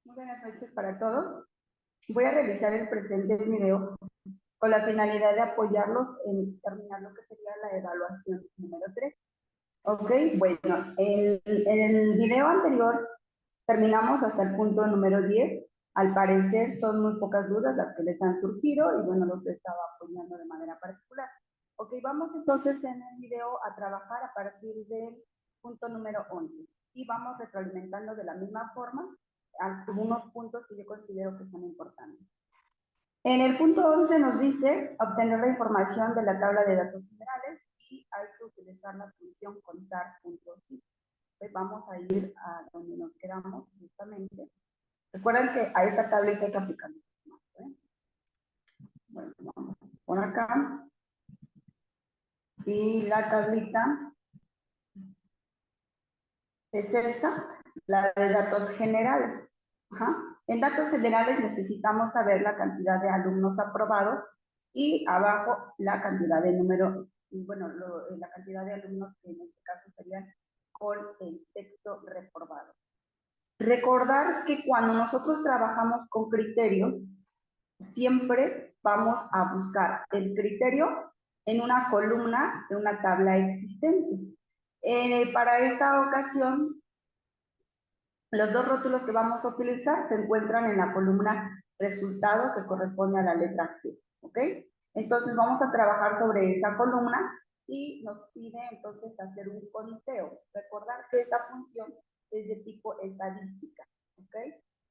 Muy buenas noches para todos. Voy a realizar el presente video con la finalidad de apoyarlos en terminar lo que sería la evaluación número 3. Ok, bueno, en el video anterior terminamos hasta el punto número 10. Al parecer son muy pocas dudas las que les han surgido y bueno, los estaba apoyando de manera particular. Ok, vamos entonces en el video a trabajar a partir del punto número 11 y vamos retroalimentando de la misma forma algunos puntos que yo considero que son importantes. En el punto 11 nos dice obtener la información de la tabla de datos generales y hay que utilizar la función contar puntos. Pues vamos a ir a donde nos quedamos justamente. Recuerden que a esta tablita hay que aplicarla. Bueno, vamos por acá. Y la tablita es esta, la de datos generales. Ajá. En datos generales necesitamos saber la cantidad de alumnos aprobados y abajo la cantidad de números, bueno, la cantidad de alumnos que en este caso serían con el texto reprobado. Recordar que cuando nosotros trabajamos con criterios, siempre vamos a buscar el criterio en una columna de una tabla existente. Para esta ocasión, los dos rótulos que vamos a utilizar se encuentran en la columna resultado que corresponde a la letra G, ¿ok? Entonces vamos a trabajar sobre esa columna y nos pide entonces hacer un conteo. Recordar que esta función es de tipo estadística, ¿ok?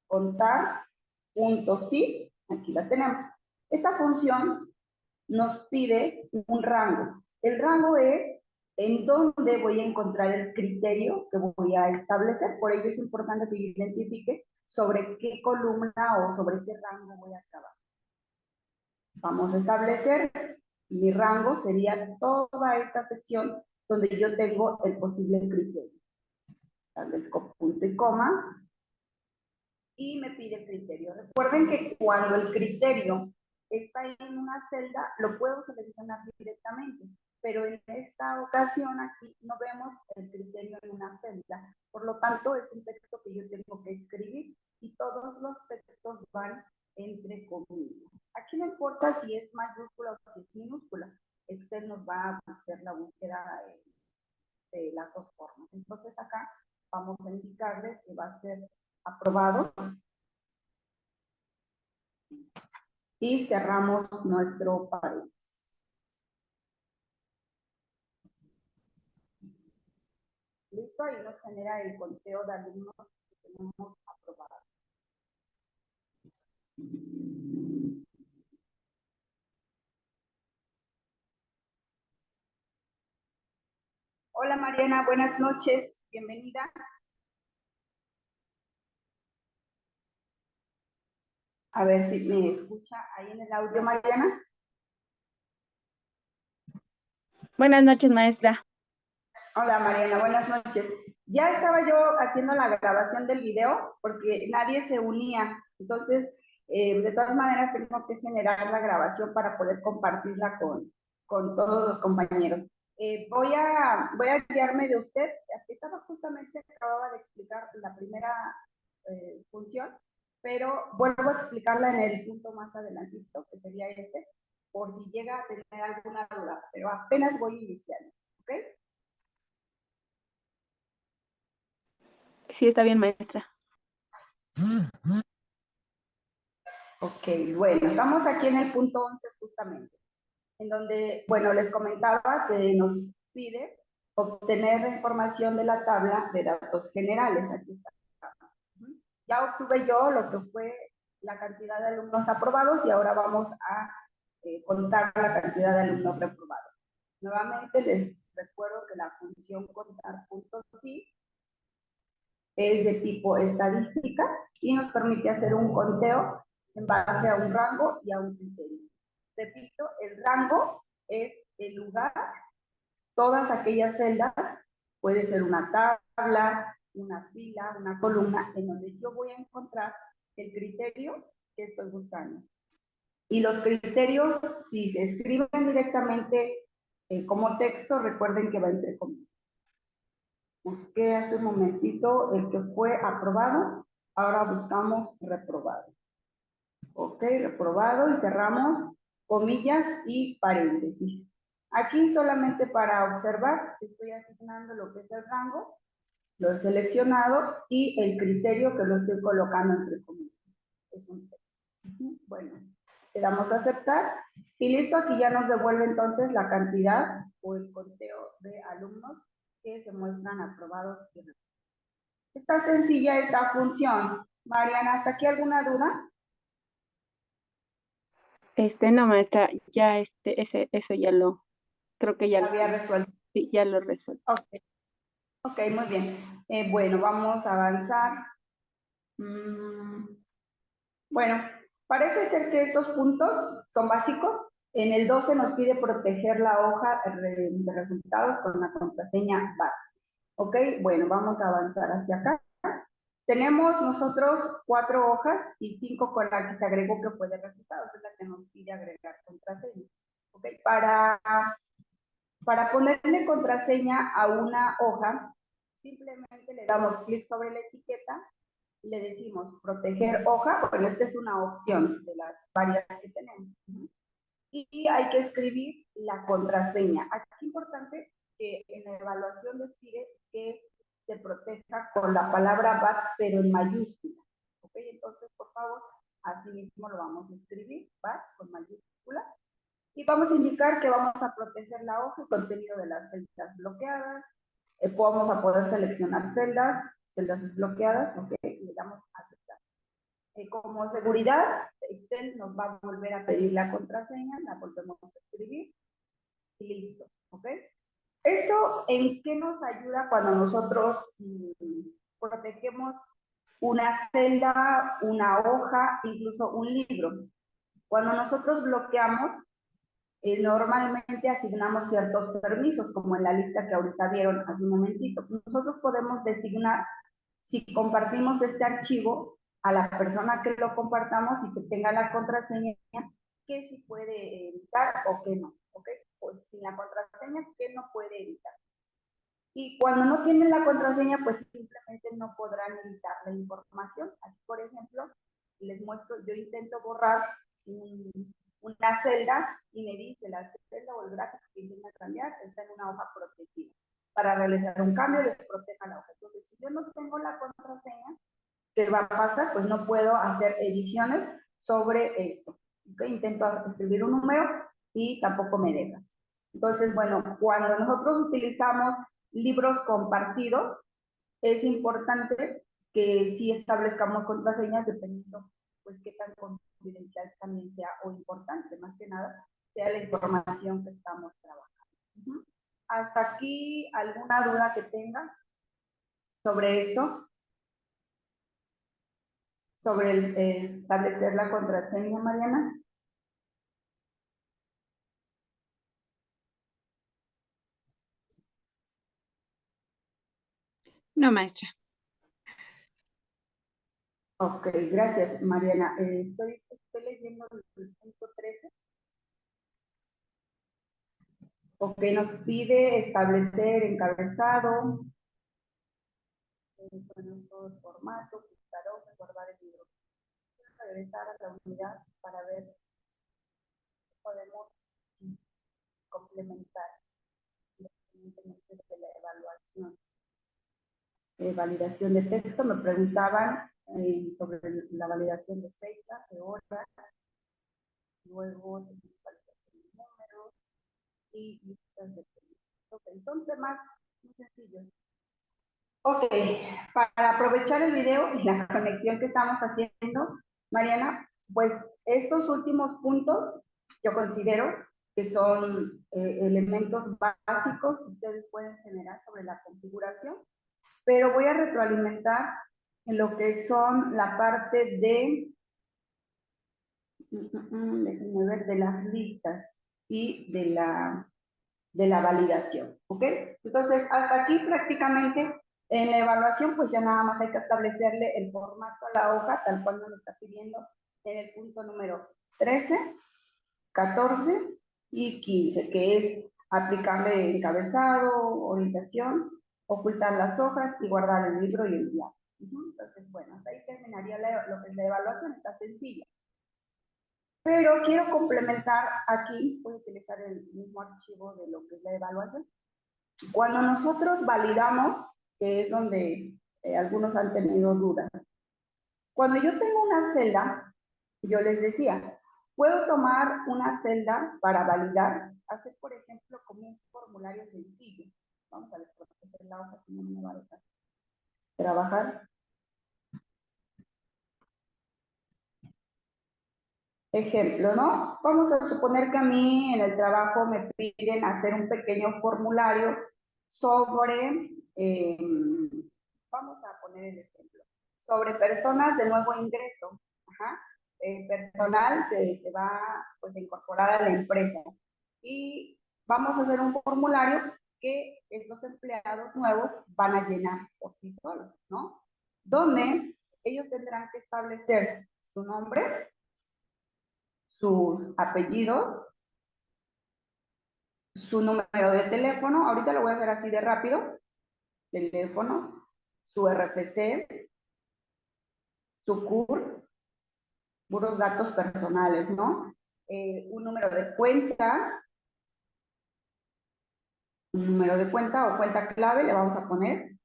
Contar, punto sí, aquí la tenemos. Esta función nos pide un rango. El rango es en dónde voy a encontrar el criterio que voy a establecer. Por ello es importante que yo identifique sobre qué columna o sobre qué rango voy a trabajar. Vamos a establecer, mi rango sería toda esta sección donde yo tengo el posible criterio. Establezco punto y coma y me pide el criterio. Recuerden que cuando el criterio está en una celda, lo puedo seleccionar directamente, pero en esta ocasión aquí no vemos el criterio en una celda. Por lo tanto, es un texto que yo tengo que escribir y todos los textos van entre comillas. Aquí no importa si es mayúscula o si es minúscula. Excel nos va a hacer la búsqueda de las dos formas. Entonces acá vamos a indicarle que va a ser aprobado y cerramos nuestro paréntesis. Listo, ahí nos genera el conteo de alumnos que tenemos aprobados. Hola Mariana, buenas noches, bienvenida. A ver si me escucha ahí en el audio, Mariana. Buenas noches, maestra. Hola Mariana, buenas noches. Ya estaba yo haciendo la grabación del video porque nadie se unía. Entonces, de todas maneras, tengo que generar la grabación para poder compartirla con todos los compañeros. Voy a guiarme de usted. Aquí estaba justamente, acababa de explicar la primera función, pero vuelvo a explicarla en el punto más adelantito, que sería este, por si llega a tener alguna duda, pero apenas voy iniciando, ¿ok? Sí, está bien, maestra. Ok, bueno, estamos aquí en el punto 11 justamente, en donde, bueno, les comentaba que nos pide obtener la información de la tabla de datos generales. Aquí está. Ya obtuve yo lo que fue la cantidad de alumnos aprobados y ahora vamos a contar la cantidad de alumnos reprobados. Nuevamente les recuerdo que la función contar puntos sí es de tipo estadística y nos permite hacer un conteo en base a un rango y a un criterio. Repito, el rango es el lugar, todas aquellas celdas, puede ser una tabla, una fila, una columna, en donde yo voy a encontrar el criterio que estoy buscando. Y los criterios, si se escriben directamente como texto, recuerden que va entre comillas. Busqué hace un momentito el que fue aprobado. Ahora buscamos reprobado. Ok, reprobado y cerramos comillas y paréntesis. Aquí solamente para observar, estoy asignando lo que es el rango, lo he seleccionado y el criterio que lo estoy colocando entre comillas. Es un texto. Bueno, le damos a aceptar y listo, aquí ya nos devuelve entonces la cantidad o el conteo de alumnos que se muestran aprobados y reprobados. Está sencilla esta función. Mariana, ¿hasta aquí alguna duda? No, maestra, ya eso ya creo que ya Había resuelto. sí, ya lo resuelto. Ok, ok, muy bien. Bueno, vamos a avanzar. Bueno, parece ser que estos puntos son básicos. En el 12 nos pide proteger la hoja de resultados con la contraseña BAT. Ok, bueno, vamos a avanzar hacia acá. Tenemos nosotros 4 hojas y 5 con la que se agregó que fue de resultados, es la que nos pide agregar contraseña. Ok, para ponerle contraseña a una hoja, simplemente le damos clic sobre la etiqueta, le decimos proteger hoja, bueno, esta es una opción de las varias que tenemos. Y hay que escribir la contraseña. Aquí es importante que en la evaluación les pide que se proteja con la palabra BAT, pero en mayúscula. ¿Ok? Entonces, por favor, así mismo lo vamos a escribir, BAT con mayúscula. Y vamos a indicar que vamos a proteger la hoja y contenido de las celdas bloqueadas. Vamos a poder seleccionar celdas bloqueadas, ok, y le damos a aceptar. Como seguridad, Excel nos va a volver a pedir la contraseña, la volvemos a escribir y listo, ok. ¿Esto en qué nos ayuda cuando nosotros protegemos una celda, una hoja, incluso un libro? Cuando nosotros bloqueamos, normalmente asignamos ciertos permisos, como en la lista que ahorita vieron hace un momentito. Nosotros podemos designar si compartimos este archivo a la persona que lo compartamos y que tenga la contraseña, que sí puede editar o que no, ¿ok? Pues sin la contraseña, que no puede editar. Y cuando no tienen la contraseña, pues simplemente no podrán editar la información. Aquí, por ejemplo, les muestro, yo intento borrar una celda y me dice la celda o el gráfico que intenta cambiar está en una hoja protegida. Para realizar un cambio, les proteja la hoja. Entonces, si yo no tengo la contraseña, ¿qué va a pasar? Pues no puedo hacer ediciones sobre esto. ¿Okay? Intento escribir un número y tampoco me deja. Entonces, bueno, cuando nosotros utilizamos libros compartidos, es importante que sí establezcamos contraseñas dependiendo, pues, qué tan confidencial también sea o importante, más que nada, sea la información que estamos trabajando. ¿Hasta aquí alguna duda que tenga sobre esto? Sobre establecer la contraseña, Mariana. No, maestra. Ok, gracias, Mariana. Estoy leyendo el punto 13. Ok, nos pide establecer encabezado, poner todo el formato, buscar hojas, guardar el libro. Regresar a la unidad para ver si podemos complementar independientemente de la evaluación. Validación de texto, me preguntaban sobre la validación de fecha, de hora, luego validación de números y listas de pedidos. Okay, son temas muy sencillos. Ok, para aprovechar el video y la conexión que estamos haciendo, Mariana, pues estos últimos puntos yo considero que son elementos básicos que ustedes pueden generar sobre la configuración, pero voy a retroalimentar en lo que son la parte de, déjenme ver, de las listas y de la validación, ¿ok? Entonces, hasta aquí prácticamente en la evaluación, pues ya nada más hay que establecerle el formato a la hoja, tal cual nos lo está pidiendo en el punto número 13, 14 y 15, que es aplicarle encabezado, orientación, ocultar las hojas y guardar el libro y enviar. Entonces, bueno, hasta ahí terminaría lo que es la evaluación, está sencilla. Pero quiero complementar aquí, voy a utilizar el mismo archivo de lo que es la evaluación. Cuando nosotros validamos, que es donde algunos han tenido dudas, cuando yo tengo una celda, yo les decía, puedo tomar una celda para validar, hacer, por ejemplo, como un formulario sencillo. Vamos a ver, por ejemplo, la hoja que no me va a dejar trabajar. Ejemplo, ¿no? Vamos a suponer que a mí en el trabajo me piden hacer un pequeño formulario sobre, vamos a poner el ejemplo, sobre personas de nuevo ingreso, ajá, personal que se va pues, a incorporar a la empresa. Y vamos a hacer un formulario que estos empleados nuevos van a llenar por sí solos, ¿no? Donde ellos tendrán que establecer su nombre, sus apellidos, su número de teléfono, ahorita lo voy a hacer así de rápido, teléfono, su RFC, su CUR, puros datos personales, ¿no? Un número de cuenta, un número de cuenta o cuenta clave le vamos a poner.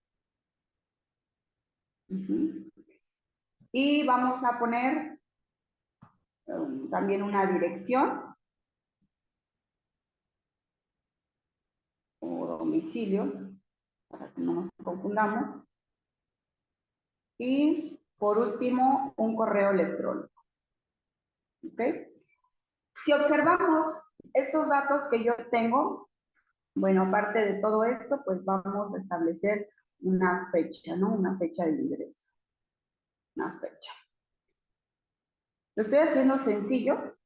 Y vamos a poner también una dirección o domicilio, para que no nos confundamos. Y por último, un correo electrónico. ¿Ok? Si observamos estos datos que yo tengo, bueno, aparte de todo esto, pues vamos a establecer una fecha, ¿no? Una fecha de ingreso. Una fecha. Lo estoy haciendo sencillo,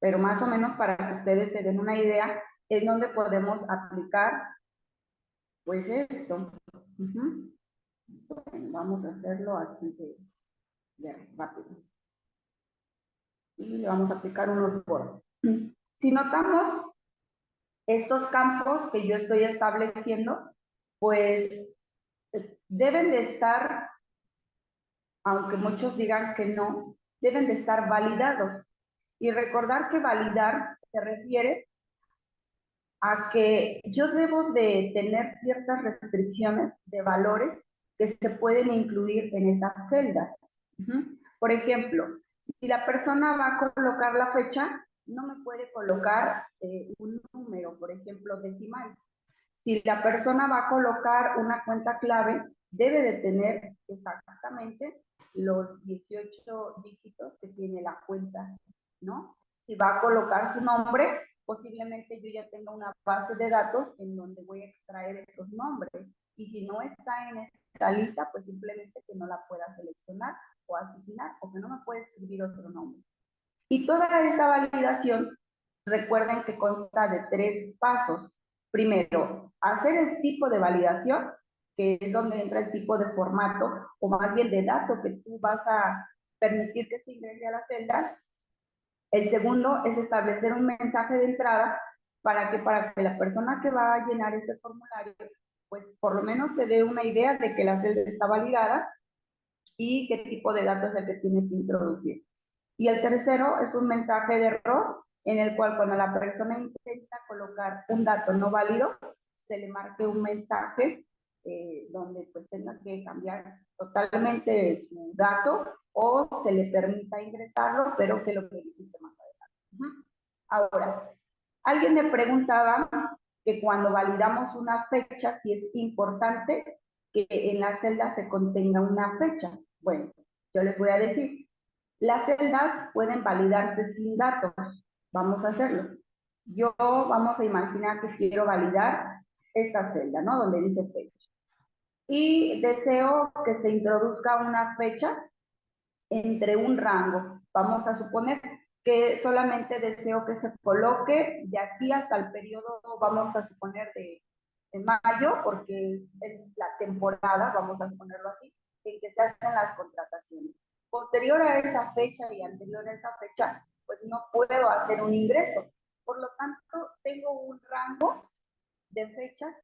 pero más o menos para que ustedes se den una idea en donde podemos aplicar, pues esto. Bueno, vamos a hacerlo así de rápido. Y le vamos a aplicar unos bordes. Si notamos estos campos que yo estoy estableciendo, pues deben de estar, aunque muchos digan que no, deben de estar validados. Y recordar que validar se refiere a que yo debo de tener ciertas restricciones de valores que se pueden incluir en esas celdas. Por ejemplo, si la persona va a colocar la fecha, no me puede colocar un número, por ejemplo, decimal. Si la persona va a colocar una cuenta clave, debe de tener exactamente los 18 dígitos que tiene la cuenta, ¿no? Si va a colocar su nombre, posiblemente yo ya tenga una base de datos en donde voy a extraer esos nombres. Y si no está en esa lista, pues simplemente que no la pueda seleccionar o asignar o que no me puede escribir otro nombre. Y toda esa validación, recuerden que consta de 3 pasos. Primero, hacer el tipo de validación, que es donde entra el tipo de formato, o más bien de dato que tú vas a permitir que se ingrese a la celda. El segundo es establecer un mensaje de entrada para que la persona que va a llenar este formulario, pues por lo menos se dé una idea de que la celda está validada y qué tipo de datos es el que tiene que introducir. Y el tercero es un mensaje de error en el cual cuando la persona intenta colocar un dato no válido, se le marque un mensaje donde pues tenga que cambiar totalmente su dato o se le permita ingresarlo, pero que lo verifique más adelante. Ahora, alguien me preguntaba que cuando validamos una fecha, si es importante que en la celda se contenga una fecha. Bueno, yo les voy a decir, las celdas pueden validarse sin datos. Vamos a hacerlo. Yo vamos a imaginar que quiero validar esta celda, ¿no? Donde dice fecha. Y deseo que se introduzca una fecha entre un rango. Vamos a suponer que solamente deseo que se coloque de aquí hasta el periodo, vamos a suponer de mayo, porque es la temporada, vamos a suponerlo así, en que se hacen las contrataciones. Posterior a esa fecha y anterior a esa fecha, pues no puedo hacer un ingreso. Por lo tanto, tengo un rango de fechas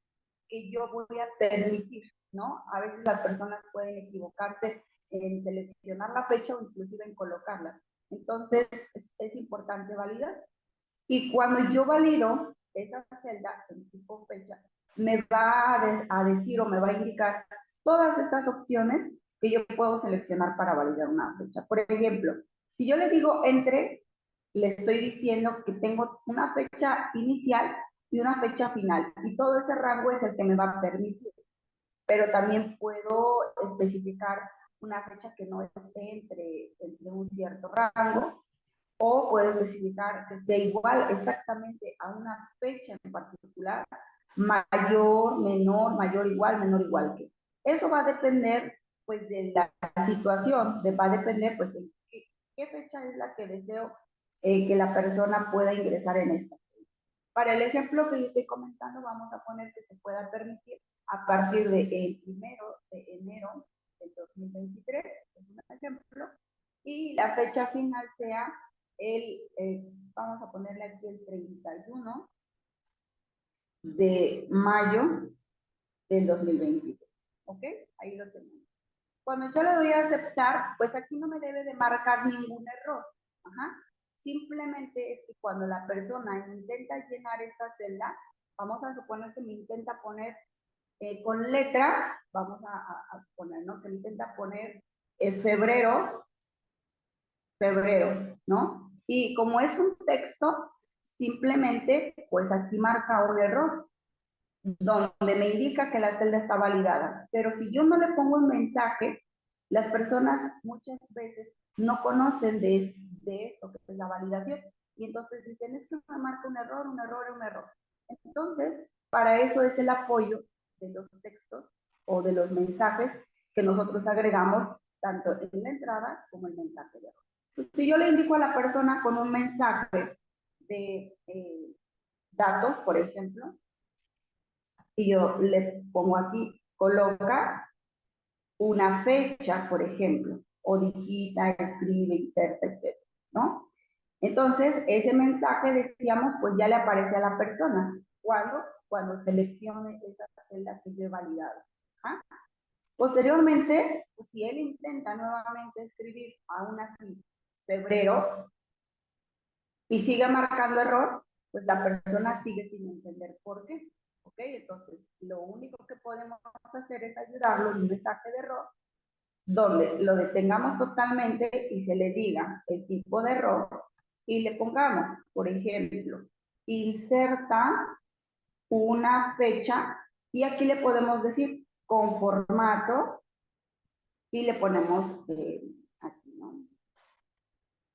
que yo voy a permitir. ¿no? A veces las personas pueden equivocarse en seleccionar la fecha o inclusive en colocarla. Entonces, es importante validar. Y cuando yo valido esa celda en tipo fecha, me va a decir o me va a indicar todas estas opciones que yo puedo seleccionar para validar una fecha. Por ejemplo, si yo le digo entre, le estoy diciendo que tengo una fecha inicial y una fecha final. Y todo ese rango es el que me va a permitir. Pero también puedo especificar una fecha que no esté entre un cierto rango, o puedo especificar que sea igual exactamente a una fecha en particular, mayor, menor, mayor, igual, menor, igual que. Eso va a depender pues de la situación, va a depender pues de qué fecha es la que deseo que la persona pueda ingresar en esta. Para el ejemplo que yo estoy comentando, vamos a poner que se pueda permitir a partir del 1 de enero del 2023, es un ejemplo, y la fecha final sea vamos a ponerle aquí el 31 de mayo del 2023. ¿Ok? Ahí lo tenemos. Cuando yo le doy a aceptar, pues aquí no me debe de marcar ningún error. Ajá. Simplemente es que cuando la persona intenta llenar esa celda, vamos a suponer que me intenta poner con letra, vamos a suponer, ¿no? Que me intenta poner febrero, ¿no? Y como es un texto, simplemente, pues aquí marca un error, donde me indica que la celda está validada. Pero si yo no le pongo un mensaje, las personas muchas veces no conocen de esto, que es la validación. Y entonces dicen, es que me marca un error, un error, un error. Entonces, para eso es el apoyo de los textos o de los mensajes que nosotros agregamos tanto en la entrada como el mensaje de error. Pues, si yo le indico a la persona con un mensaje de datos, por ejemplo, y yo le pongo aquí, coloca una fecha, por ejemplo, o digita, escribe, inserta, etc., ¿no? Entonces, ese mensaje, decíamos, pues ya le aparece a la persona. ¿Cuándo? Cuando seleccione esa celda que yo he validado. ¿Ah? Posteriormente, pues, si él intenta nuevamente escribir aún así febrero y sigue marcando error, pues la persona sigue sin entender por qué. ¿Ok? Entonces, lo único que podemos hacer es ayudarlo en un mensaje de error donde lo detengamos totalmente y se le diga el tipo de error y le pongamos, por ejemplo, inserta una fecha y aquí le podemos decir con formato y le ponemos aquí, ¿no?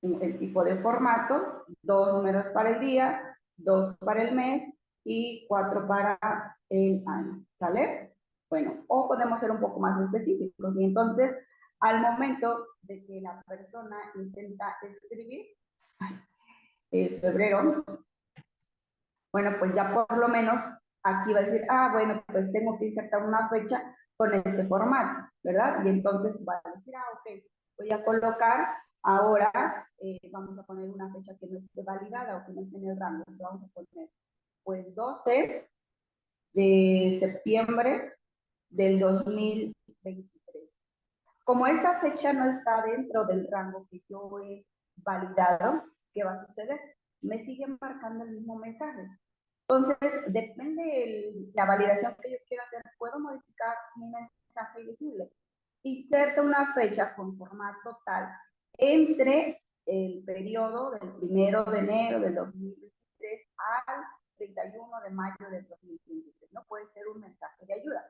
El tipo de formato, 2 números para el día, 2 para el mes y 4 para el año, ¿sale? Bueno, o podemos ser un poco más específicos y entonces al momento de que la persona intenta escribir, es febrero, bueno, pues ya por lo menos aquí va a decir, ah, bueno, pues tengo que insertar una fecha con este formato, ¿verdad? Y entonces va a decir, ah, ok, voy a colocar ahora, vamos a poner una fecha que no esté validada o que no esté en el rango, vamos a poner, pues 12 de septiembre del 2023. Como esta fecha no está dentro del rango que yo he validado, ¿qué va a suceder? Me sigue marcando el mismo mensaje. Entonces, depende de la validación que yo quiera hacer, puedo modificar mi mensaje y decirle, inserta una fecha con formato tal entre el periodo del 1 de enero del 2023 al 31 de mayo del 2023. No puede ser un mensaje de ayuda.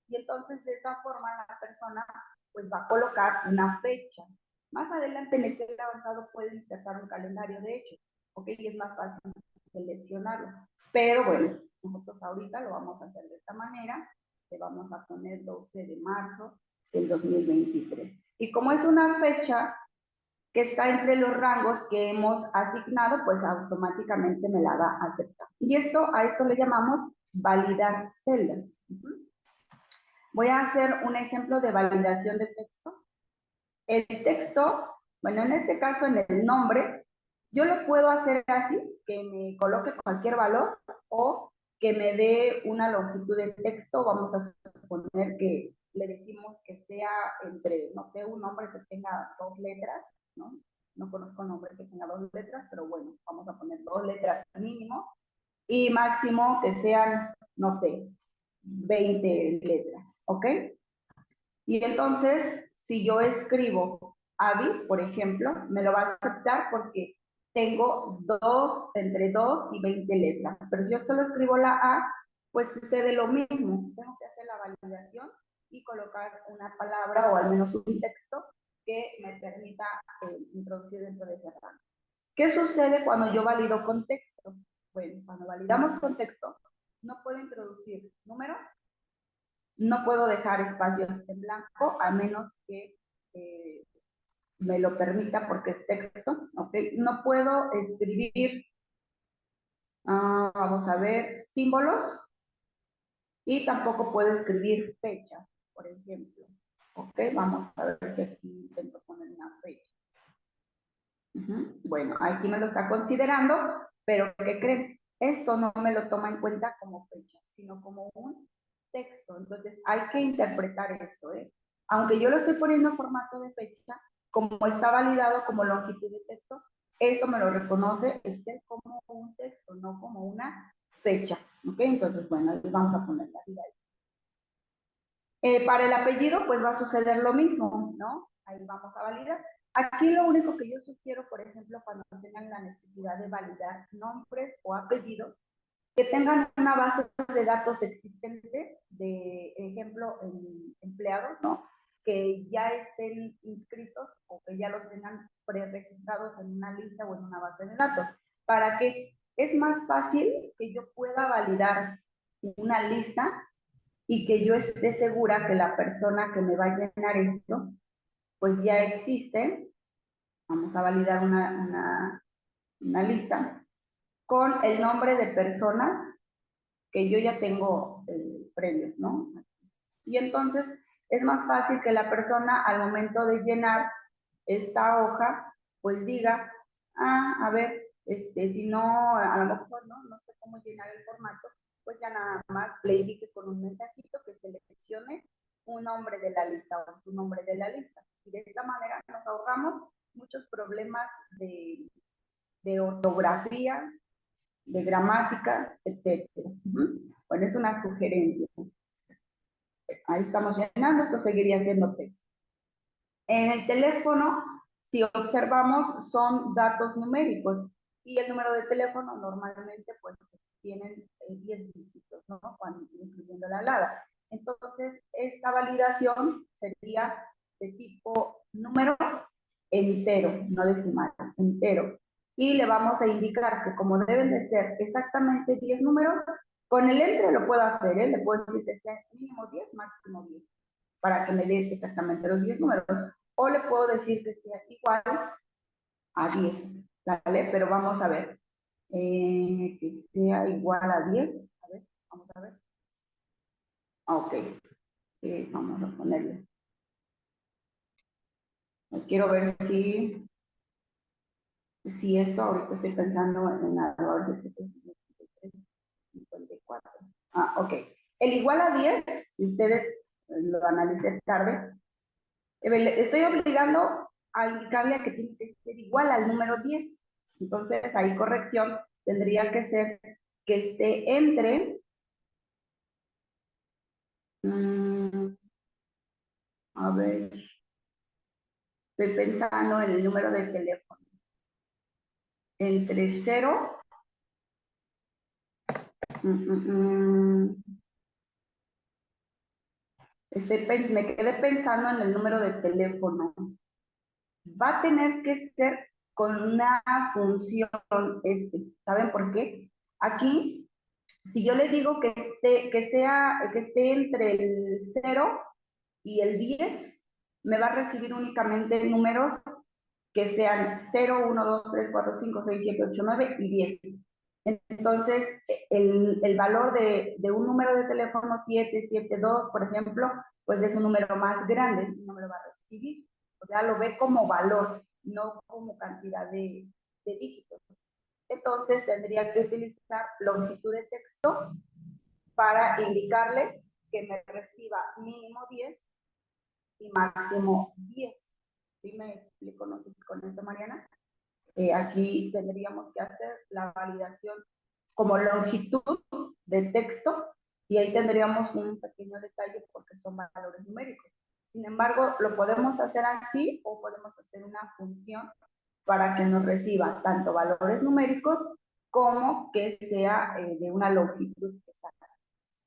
Y entonces, de esa forma, la persona pues va a colocar una fecha. Más adelante en Excel avanzado puede insertar un calendario, de hecho, ¿ok? Y es más fácil seleccionarlo. Pero bueno, nosotros ahorita lo vamos a hacer de esta manera. Le vamos a poner 12 de marzo del 2023. Y como es una fecha que está entre los rangos que hemos asignado, pues automáticamente me la va a aceptar. Y a esto le llamamos validar celdas. Voy a hacer un ejemplo de validación de texto. El texto, bueno, en este caso en el nombre, yo lo puedo hacer así, que me coloque cualquier valor o que me dé una longitud de texto, vamos a suponer que le decimos que sea entre, no sé, un nombre que tenga 2 letras, ¿no? No conozco nombre que tenga 2 letras, pero bueno, vamos a poner 2 letras mínimo, y máximo que sean, no sé, 20 letras, ¿ok? Y entonces, si yo escribo Avi, por ejemplo, me lo va a aceptar porque tengo entre 2 y 20 letras. Pero si yo solo escribo la A, pues sucede lo mismo. Tengo que hacer la validación y colocar una palabra o al menos un texto que me permita introducir dentro de ese rango. ¿Qué sucede cuando yo valido con texto? Bueno, cuando validamos con texto, no puedo introducir números, no puedo dejar espacios en blanco a menos que me lo permita porque es texto, ¿ok? No puedo escribir, vamos a ver, símbolos y tampoco puedo escribir fecha, por ejemplo, ¿ok? Vamos a ver si aquí intento poner una fecha. Bueno, aquí me lo está considerando, pero ¿qué creen? Esto no me lo toma en cuenta como fecha, sino como un texto. Entonces hay que interpretar esto, ¿eh? Aunque yo lo estoy poniendo en formato de fecha, como está validado como longitud de texto, eso me lo reconoce Excel como un texto, no como una fecha. ¿Ok? Entonces, bueno, ahí vamos a poner la vida ahí. Para el apellido, pues va a suceder lo mismo, ¿no? Ahí vamos a validar. Aquí lo único que yo sugiero, por ejemplo, cuando tengan la necesidad de validar nombres o apellidos, que tengan una base de datos existente, de ejemplo, empleados, ¿no? Que ya estén inscritos o que ya los tengan preregistrados en una lista o en una base de datos. Para que es más fácil que yo pueda validar una lista y que yo esté segura que la persona que me va a llenar esto, pues ya existe. Vamos a validar una lista con el nombre de personas que yo ya tengo previos, ¿no? Y entonces es más fácil que la persona al momento de llenar esta hoja, pues diga, a ver, si no, a lo mejor no sé cómo llenar el formato, pues ya nada más le indique con un mensajito que seleccione un nombre de la lista o su nombre de la lista. Y de esta manera nos ahorramos muchos problemas de ortografía, de gramática, etcétera. Bueno, es una sugerencia. Ahí estamos llenando, esto seguiría siendo texto. En el teléfono, si observamos, son datos numéricos y el número de teléfono normalmente pues tienen 10 dígitos, ¿no? Incluyendo la alada. Entonces, esta validación sería de tipo número entero, no decimal, entero. Y le vamos a indicar que como deben de ser exactamente 10 números, con el entre lo puedo hacer, ¿eh? Le puedo decir que sea mínimo 10, máximo 10, para que me dé exactamente los 10 números. O le puedo decir que sea igual a 10, ¿vale? Pero vamos a ver, que sea igual a 10. A ver, vamos a ver. Ok, vamos a ponerle. Quiero ver si esto, ahorita estoy pensando en la 54. Ok. El igual a 10, si ustedes lo analicen tarde, estoy obligando a indicarle que tiene que ser igual al número 10. Entonces, ahí corrección tendría que ser que esté entre, a ver, estoy pensando en el número de teléfono, entre 0, me quedé pensando en el número de teléfono. Va a tener que ser con una función ¿saben por qué? Aquí, si yo le digo que esté entre el 0 y el 10, me va a recibir únicamente números que sean 0, 1, 2, 3, 4, 5, 6, 7, 8, 9 y 10. Entonces, el valor de un número de teléfono 772, por ejemplo, pues es un número más grande, no me lo va a recibir. O sea, lo ve como valor, no como cantidad de dígitos. Entonces, tendría que utilizar longitud de texto para indicarle que me reciba mínimo 10 y máximo 10. ¿Sí me explico? No sé si con esto, Mariana. Aquí tendríamos que hacer la validación como longitud de texto y ahí tendríamos un pequeño detalle porque son valores numéricos. Sin embargo, lo podemos hacer así o podemos hacer una función para que nos reciba tanto valores numéricos como que sea de una longitud exacta.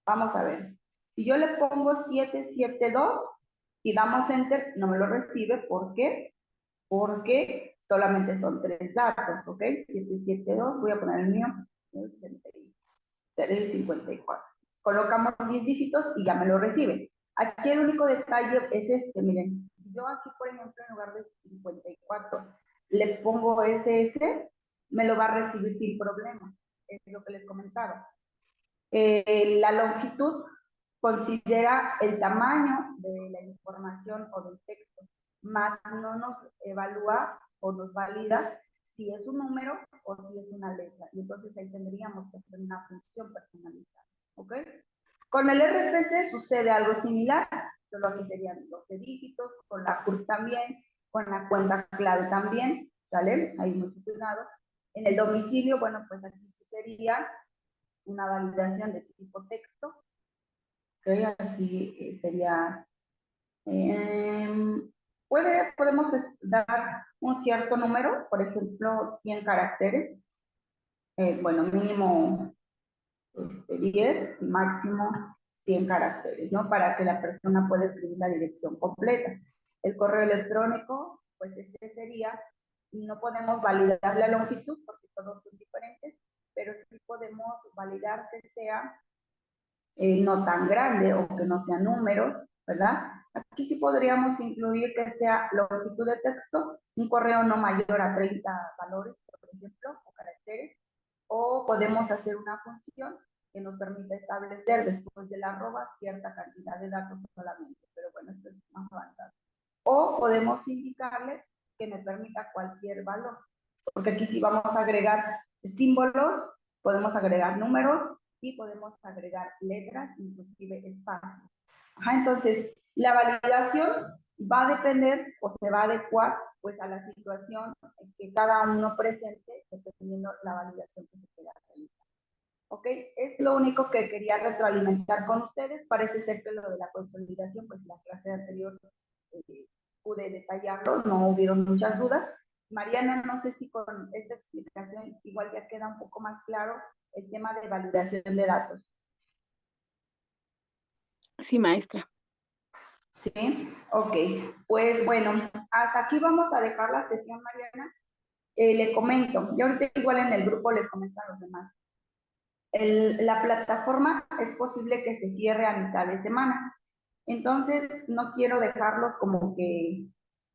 Vamos a ver. Si yo le pongo 772 y damos enter, no me lo recibe. ¿Por qué? Porque solamente son 3 datos, ¿ok? 772, voy a poner el mío, 354. Colocamos 10 dígitos y ya me lo recibe. Aquí el único detalle es este, miren, si yo aquí, por ejemplo, en lugar de 54, le pongo SS, me lo va a recibir sin problema. Es lo que les comentaba. La longitud considera el tamaño de la información o del texto, más no nos evalúa o nos valida si es un número o si es una letra. Y entonces ahí tendríamos que hacer una función personalizada. ¿Ok? Con el RFC sucede algo similar, solo aquí serían 12 dígitos, con la CURP también, con la cuenta clave también, ¿sale? Ahí mucho cuidado. En el domicilio, bueno, pues aquí sería una validación de tipo texto. Okay, aquí sería, podemos dar un cierto número, por ejemplo, 100 caracteres, bueno, mínimo 10 y máximo 100 caracteres, ¿no? Para que la persona pueda escribir la dirección completa. El correo electrónico, pues este sería, no podemos validar la longitud porque todos son diferentes, pero sí podemos validar que sea no tan grande o que no sean números, ¿verdad? Aquí sí podríamos incluir que sea longitud de texto, un correo no mayor a 30 valores, por ejemplo, o caracteres, o podemos hacer una función que nos permita establecer después del arroba cierta cantidad de datos solamente, pero bueno, esto es más avanzado. O podemos indicarle que me permita cualquier valor, porque aquí sí vamos a agregar símbolos, podemos agregar números y podemos agregar letras, inclusive espacios. Ajá, entonces, la validación va a depender o se va a adecuar pues a la situación que cada uno presente, dependiendo la validación que se quiera realizar. ¿Ok? Es lo único que quería retroalimentar con ustedes. Parece ser que lo de la consolidación, pues la clase anterior pude detallarlo, no hubieron muchas dudas. Mariana, no sé si con esta explicación igual ya queda un poco más claro el tema de validación de datos. Sí, maestra. ¿Sí? Ok, pues bueno, hasta aquí vamos a dejar la sesión, Mariana. Le comento, yo ahorita igual en el grupo les comento a los demás. La plataforma es posible que se cierre a mitad de semana. Entonces, no quiero dejarlos como que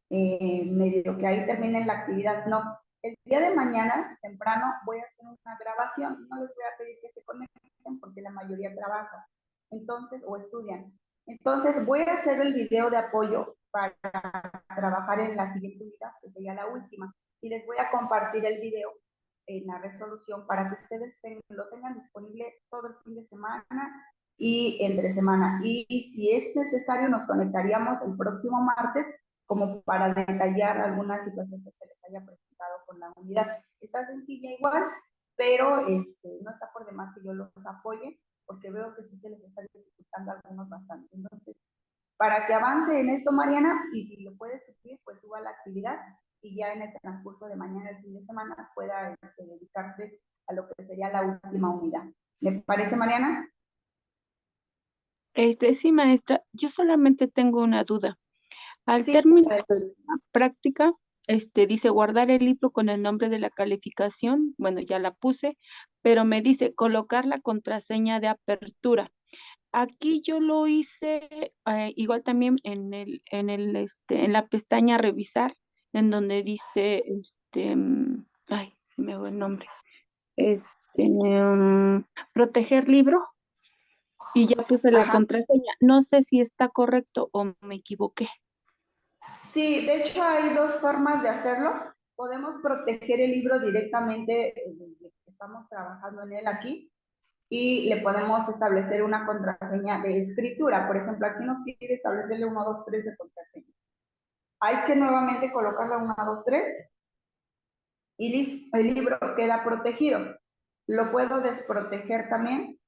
medio que ahí terminen la actividad. No, el día de mañana, temprano, voy a hacer una grabación. No les voy a pedir que se conecten porque la mayoría trabaja. Entonces, o estudian. Entonces, voy a hacer el video de apoyo para trabajar en la siguiente unidad, que sería la última. Y les voy a compartir el video en la resolución para que ustedes lo tengan disponible todo el fin de semana y entre semana. Y si es necesario, nos conectaríamos el próximo martes como para detallar alguna situación que se les haya presentado con la unidad. Está sencilla igual, pero no está por demás que yo los apoye, porque veo que sí se les está dificultando a algunos bastante. Entonces, para que avance en esto, Mariana, y si lo puede subir, pues suba la actividad y ya en el transcurso de mañana, el fin de semana, pueda dedicarse a lo que sería la última unidad. ¿Le parece, Mariana? Sí, maestra, yo solamente tengo una duda. Al Sí. término de la práctica, dice guardar el libro con el nombre de la calificación. Bueno, ya la puse, pero me dice colocar la contraseña de apertura. Aquí yo lo hice igual también en la pestaña revisar, en donde dice, ay, se me va el nombre, proteger libro, y ya puse la Ajá. contraseña. No sé si está correcto o me equivoqué. Sí, de hecho hay dos formas de hacerlo. Podemos proteger el libro directamente desde que estamos trabajando en él aquí, y le podemos establecer una contraseña de escritura. Por ejemplo, aquí nos pide establecerle 1, 2, 3 de contraseña. Hay que nuevamente colocarla 1, 2, 3 y listo, el libro queda protegido. Lo puedo desproteger también.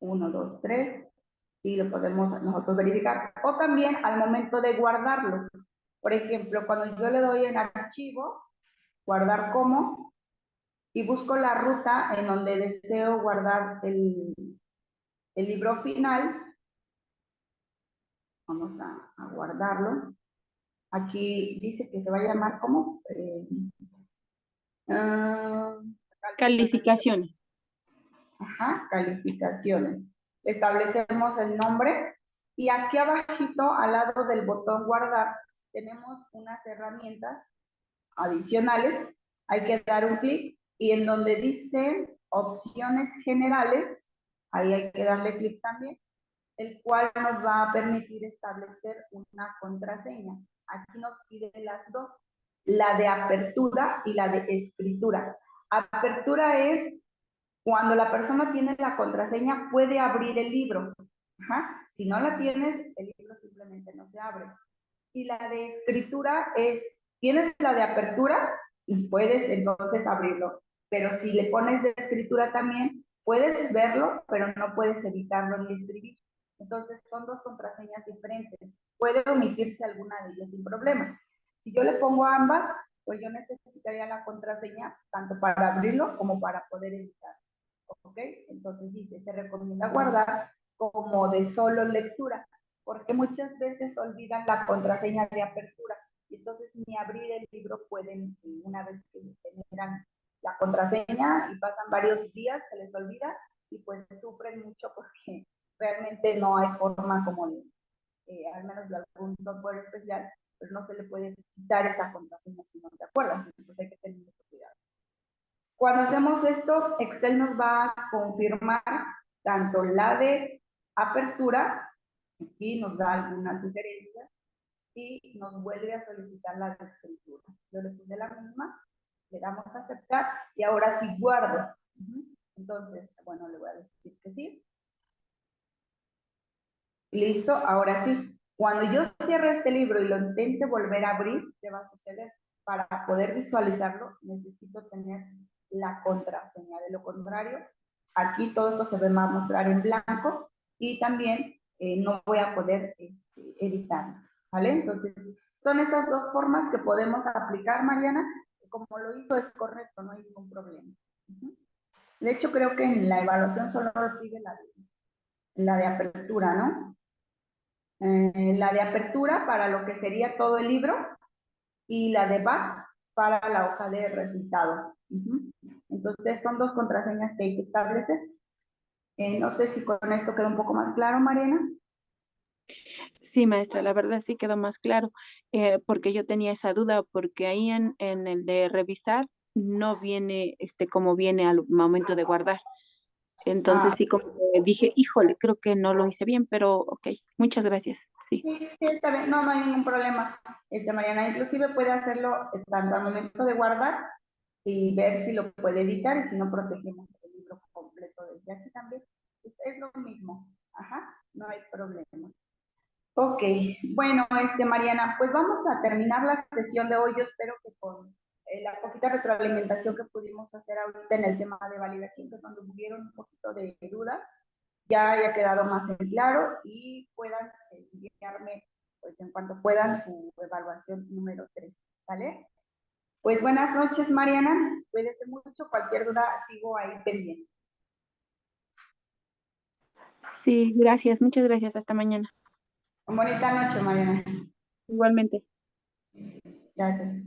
1, 2, 3 y lo podemos nosotros verificar. O también al momento de guardarlo. Por ejemplo, cuando yo le doy en archivo, guardar como, y busco la ruta en donde deseo guardar el libro final, vamos a guardarlo. Aquí dice que se va a llamar como Calificaciones. Ajá, calificaciones. Establecemos el nombre y aquí abajito, al lado del botón guardar, tenemos unas herramientas adicionales. Hay que dar un clic y en donde dice opciones generales, ahí hay que darle clic también, el cual nos va a permitir establecer una contraseña. Aquí nos pide las dos, la de apertura y la de escritura. Apertura es cuando la persona tiene la contraseña, puede abrir el libro. Ajá. Si no la tienes, el libro simplemente no se abre. Y la de escritura es, tienes la de apertura y puedes entonces abrirlo. Pero si le pones de escritura también, puedes verlo, pero no puedes editarlo ni escribir. Entonces son dos contraseñas diferentes. Puede omitirse alguna de ellas sin problema. Si yo le pongo ambas, pues yo necesitaría la contraseña tanto para abrirlo como para poder editarlo. ¿Ok? Entonces dice, se recomienda guardar como de solo lectura, porque muchas veces olvidan la contraseña de apertura y entonces ni abrir el libro pueden, una vez que generan la contraseña y pasan varios días, se les olvida y pues sufren mucho porque realmente no hay forma como de, al menos de algún software especial, pues no se le puede quitar esa contraseña si no te acuerdas, entonces hay que tener mucho cuidado. Cuando hacemos esto, Excel nos va a confirmar tanto la de apertura, aquí nos da algunas sugerencias, y nos vuelve a solicitar la de escritura. Yo le puse la misma, le damos a aceptar, y ahora sí guardo. Entonces, bueno, le voy a decir que sí. Listo, ahora sí. Cuando yo cierre este libro y lo intente volver a abrir, ¿qué va a suceder? Para poder visualizarlo, necesito tener la contraseña. De lo contrario, aquí todo esto se va a mostrar en blanco y también no voy a poder editarlo. ¿Vale? Entonces, son esas dos formas que podemos aplicar, Mariana. Como lo hizo es correcto, no hay ningún problema. De hecho, creo que en la evaluación solo pide la de apertura, ¿no? La de apertura para lo que sería todo el libro y la de back para la hoja de resultados. Entonces son dos contraseñas que hay que establecer. No sé si con esto queda un poco más claro, Mariana. Sí, maestra, la verdad sí quedó más claro, porque yo tenía esa duda, porque ahí en el de revisar no viene como viene al momento de guardar. Entonces Ah, sí, como que dije, híjole, creo que no lo hice bien, pero ok, muchas gracias. Sí, sí, sí, está bien. No, no hay ningún problema, Mariana. Inclusive puede hacerlo tanto al momento de guardar y ver si lo puede editar y si no protegemos el libro completo desde aquí también. Es lo mismo. Ajá, no hay problema. Ok, bueno, Mariana, pues vamos a terminar la sesión de hoy. Yo espero que con la poquita retroalimentación que pudimos hacer ahorita en el tema de validación, que cuando tuvieron un poquito de duda, ya haya quedado más en claro y puedan enviarme, pues en cuanto puedan, su evaluación número 3, ¿vale? Pues buenas noches, Mariana. Cuídese mucho. Cualquier duda, sigo ahí pendiente. sí, gracias, muchas gracias. Hasta mañana. Bonita noche, Mariana. Igualmente. Gracias.